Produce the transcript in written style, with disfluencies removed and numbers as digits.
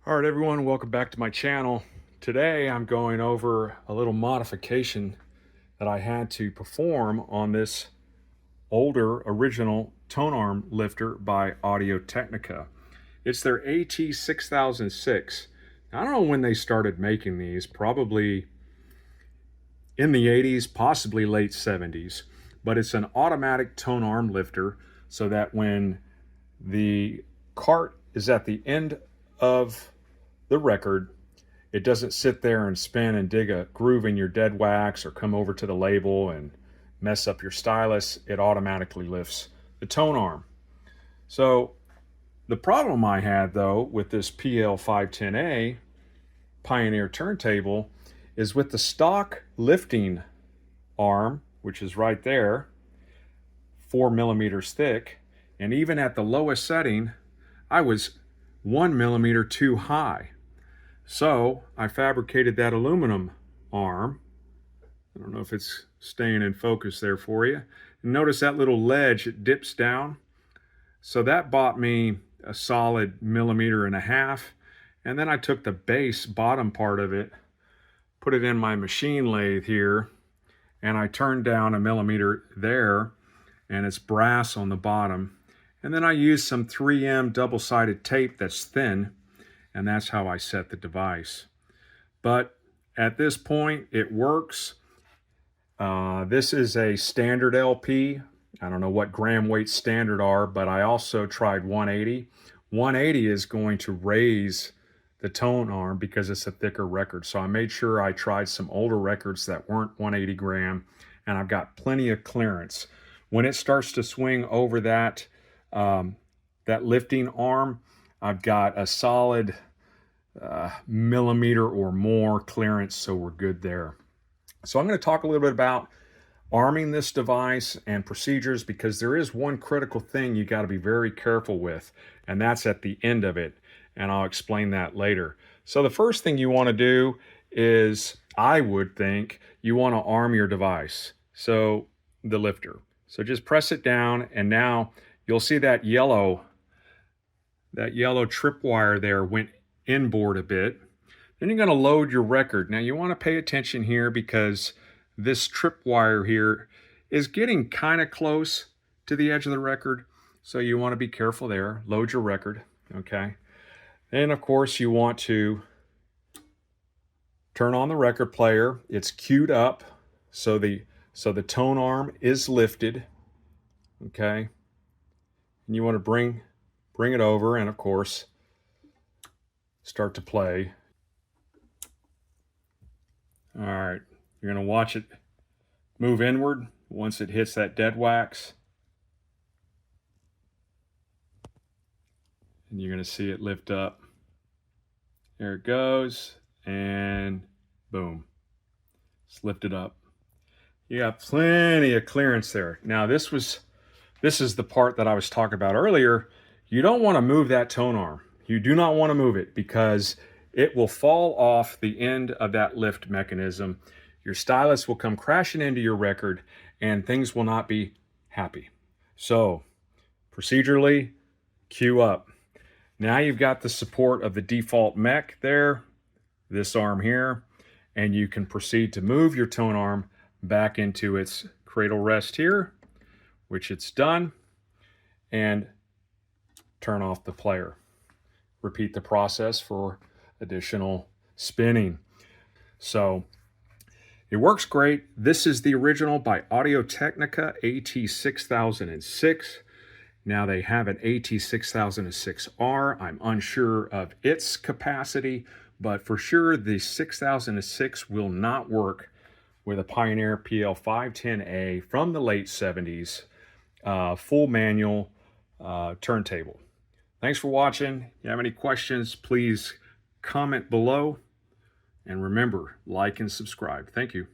All right, everyone, welcome back to my channel. Today I'm going over a little modification that I had to perform on this older original Tonearm lifter by Technica. It's their AT-6006. I don't know when they started making these, probably in the 80s, possibly late 70s, but it's an automatic Tonearm lifter so that when the cart is at the end of the record, it doesn't sit there and spin and dig a groove in your dead wax or come over to the label and mess up your stylus. It automatically lifts the tone arm. So the problem I had though with this PL-510A Pioneer turntable is with the stock lifting arm, which is right there, 4 millimeters thick, and even at the lowest setting, I was 1 millimeter too high. So I fabricated that aluminum arm. I don't know if it's staying in focus there for you. And notice that little ledge, it dips down. So that bought me a solid 1.5 millimeters. And then I took the base bottom part of it, put it in my machine lathe here, and I turned down 1 millimeter there, and it's brass on the bottom. And then I used some 3M double-sided tape that's thin, and that's how I set the device. But at this point, it works. This is a standard LP. I don't know what gram weight standard are, but I also tried 180. 180 is going to raise the tone arm because it's a thicker record. So I made sure I tried some older records that weren't 180 gram, and I've got plenty of clearance. When it starts to swing over that lifting arm, I've got a solid millimeter or more clearance, so we're good there. So I'm going to talk a little bit about arming this device and procedures, because there is one critical thing you got to be very careful with, and that's at the end of it, and I'll explain that later. So the first thing you want to do is, I would think, you want to arm your device, so the lifter. So just press it down, and now you'll see that yellow tripwire there went inboard a bit. Then you're going to load your record. Now you want to pay attention here because this tripwire here is getting kind of close to the edge of the record, so you want to be careful there. Load your record, okay? Then of course you want to turn on the record player. It's queued up, so the tone arm is lifted, okay? And you want to bring it over, and of course start to play. All right, you're going to watch it move inward once it hits that dead wax, and you're going to see it lift up. There it goes, and boom, it's lifted up. You got plenty of clearance there. Now this is the part that I was talking about earlier. You don't want to move that tone arm. You do not want to move it because it will fall off the end of that lift mechanism. Your stylus will come crashing into your record and things will not be happy. So procedurally, cue up. Now you've got the support of the default mech there, this arm here, and you can proceed to move your tone arm back into its cradle rest here, which it's done, and turn off the player. Repeat the process for additional spinning. So it works great. This is the original by Technica AT-6006. Now they have an AT-6006R. I'm unsure of its capacity, but for sure the 6006 will not work with a Pioneer PL-510A from the late 70s, full manual turntable. Thanks for watching. If you have any questions, please comment below. And remember, like and subscribe. Thank you.